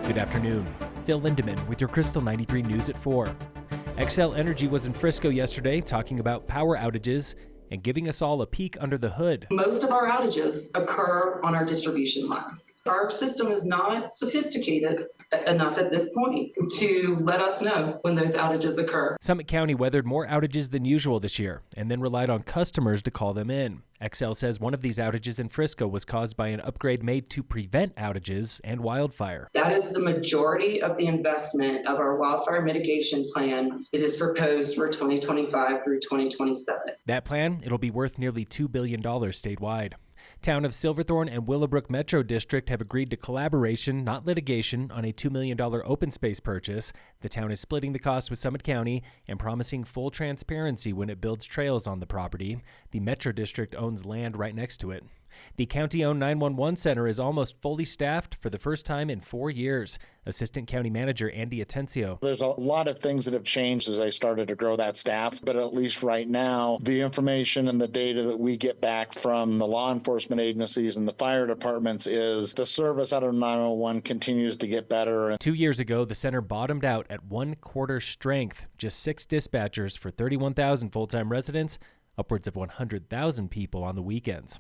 Good afternoon. Phil Lindemann with your Krystal 93 News at 4. Xcel Energy was in Frisco yesterday talking about power outages and giving us all a peek under the hood. Most of our outages occur on our distribution lines. Our system is not sophisticated enough at this point to let us know when those outages occur. Summit County weathered more outages than usual this year and then relied on customers to call them in. Xcel says one of these outages in Frisco was caused by an upgrade made to prevent outages and wildfire. That is the majority of the investment of our wildfire mitigation plan. It is proposed for 2025 through 2027. That plan, it'll be worth nearly $2 billion statewide. Town of Silverthorne and Willowbrook Metro District have agreed to collaboration, not litigation, on a $2 million open space purchase. The town is splitting the cost with Summit County and promising full transparency when it builds trails on the property. The Metro District owns land right next to it. The county-owned 911 center is almost fully staffed for the first time in 4 years. Assistant County Manager Andy Atencio. There's a lot of things that have changed as I started to grow that staff, but at least right now, the information and the data that we get back from the law enforcement agencies and the fire departments is the service out of 911 continues to get better. 2 years ago, the center bottomed out at 1/4 strength, just 6 dispatchers for 31,000 full-time residents, upwards of 100,000 people on the weekends.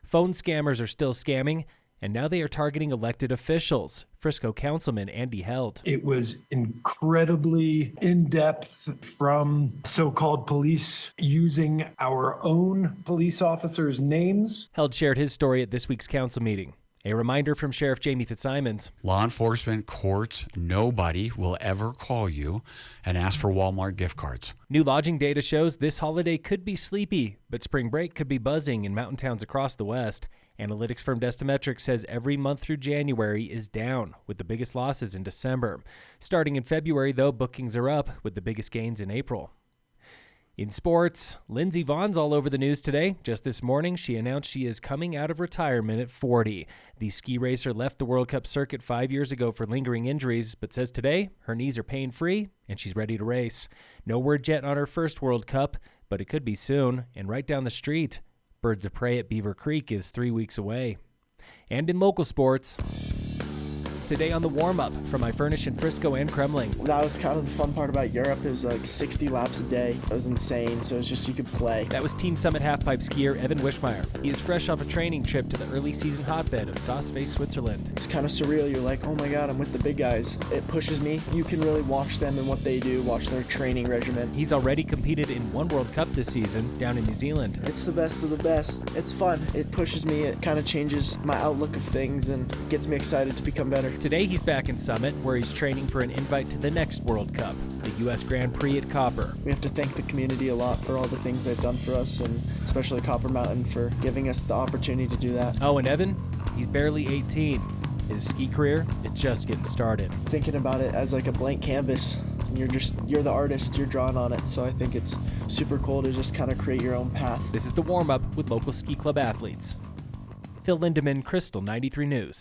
Phone scammers are still scamming, and now they are targeting elected officials. Frisco councilman Andy Held. It was incredibly in-depth from so-called police using our own police officers' names. Held shared his story at this week's council meeting. A reminder from Sheriff Jamie Fitzsimons. Law enforcement, courts, nobody will ever call you and ask for Walmart gift cards. New lodging data shows this holiday could be sleepy, but spring break could be buzzing in mountain towns across the West. Analytics firm Destametrics says every month through January is down, with the biggest losses in December. Starting in February, though, bookings are up, with the biggest gains in April. In sports, Lindsey Vonn's all over the news today. Just this morning, she announced she is coming out of retirement at 40. The ski racer left the World Cup circuit 5 years ago for lingering injuries, but says today her knees are pain-free and she's ready to race. No word yet on her first World Cup, but it could be soon. And right down the street, Birds of Prey at Beaver Creek is 3 weeks away. And in local sports, today on the Warmup from my furnish in Frisco and Kremling. That was kind of the fun part about Europe. It was like 60 laps a day. It was insane, so it was just you could play. That was Team Summit halfpipe skier Evan Wishmeyer. He is fresh off a training trip to the early season hotbed of Saas-Fee, Switzerland. It's kind of surreal. You're like, oh my God, I'm with the big guys. It pushes me. You can really watch them and what they do, watch their training regimen. He's already competed in one World Cup this season down in New Zealand. It's the best of the best. It's fun. It pushes me. It kind of changes my outlook of things and gets me excited to become better. Today he's back in Summit, where he's training for an invite to the next World Cup, the U.S. Grand Prix at Copper. We have to thank the community a lot for all the things they've done for us, and especially Copper Mountain for giving us the opportunity to do that. Oh, and Evan, he's barely 18. His ski career is just getting started. Thinking about it as like a blank canvas, and you're the artist, you're drawing on it, so I think it's super cool to just kind of create your own path. This is the Warm-Up with local ski club athletes. Phil Lindemann, Krystal 93 News.